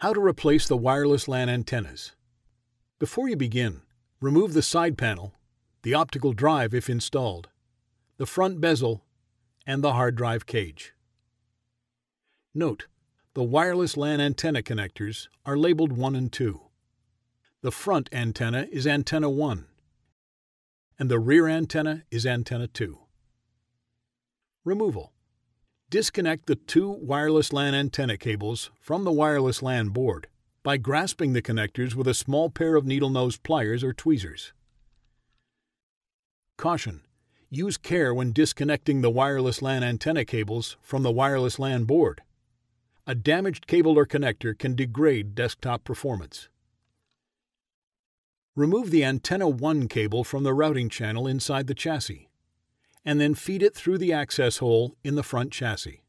How to replace the wireless LAN antennas. Before you begin, remove the side panel, the optical drive if installed, the front bezel, and the hard drive cage. Note: the wireless LAN antenna connectors are labeled 1 and 2. The front antenna is antenna 1, and the rear antenna is antenna 2. Removal. Disconnect the 2 wireless LAN antenna cables from the wireless LAN board by grasping the connectors with a small pair of needle-nose pliers or tweezers. Caution: use care when disconnecting the wireless LAN antenna cables from the wireless LAN board. A damaged cable or connector can degrade desktop performance. Remove the antenna 1 cable from the routing channel inside the chassis, and then feed it through the access hole in the front chassis.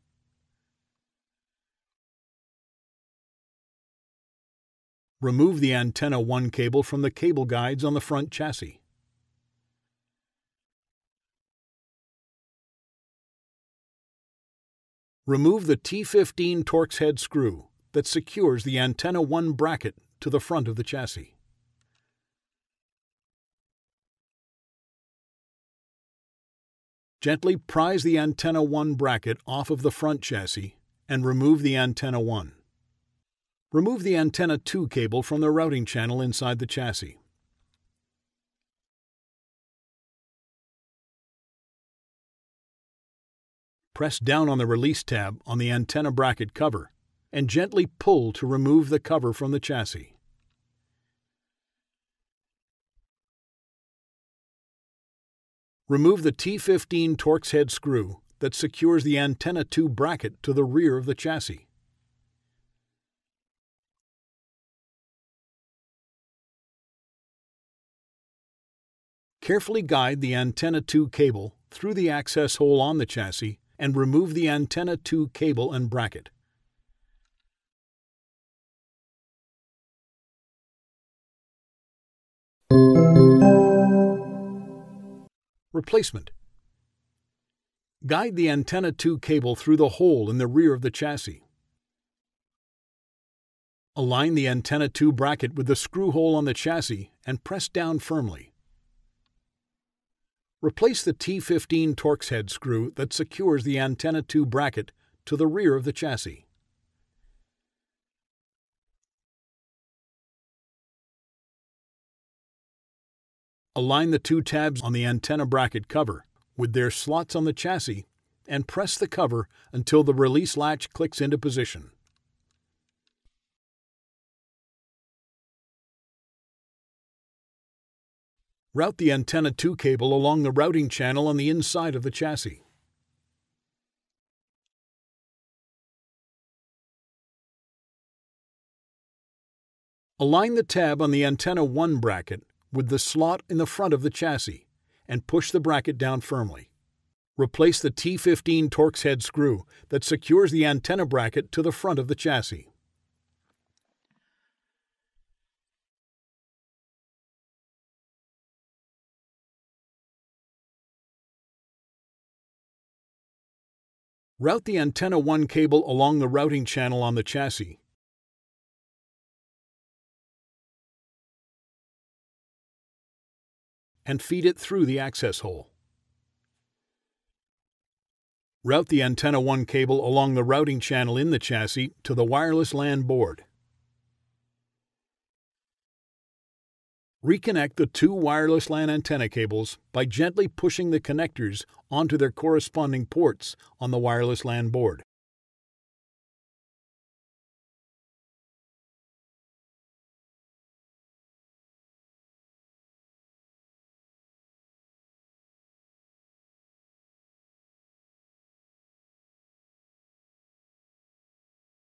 Remove the antenna 1 cable from the cable guides on the front chassis. Remove the T15 Torx head screw that secures the antenna 1 bracket to the front of the chassis. Gently prise the antenna 1 bracket off of the front chassis and remove the antenna 1. Remove the antenna 2 cable from the routing channel inside the chassis. Press down on the release tab on the antenna bracket cover and gently pull to remove the cover from the chassis. Remove the T15 Torx head screw that secures the antenna 2 bracket to the rear of the chassis. Carefully guide the antenna 2 cable through the access hole on the chassis and remove the antenna 2 cable and bracket. Replacement. Guide the antenna 2 cable through the hole in the rear of the chassis. Align the antenna 2 bracket with the screw hole on the chassis and press down firmly. Replace the T15 Torx head screw that secures the antenna 2 bracket to the rear of the chassis. Align the 2 tabs on the antenna bracket cover with their slots on the chassis and press the cover until the release latch clicks into position. Route the antenna 2 cable along the routing channel on the inside of the chassis. Align the tab on the antenna 1 bracket with the slot in the front of the chassis and push the bracket down firmly. Replace the T15 Torx head screw that secures the antenna bracket to the front of the chassis. Route the antenna 1 cable along the routing channel on the chassis. And feed it through the access hole. Route the antenna 1 cable along the routing channel in the chassis to the wireless LAN board. Reconnect the 2 wireless LAN antenna cables by gently pushing the connectors onto their corresponding ports on the wireless LAN board.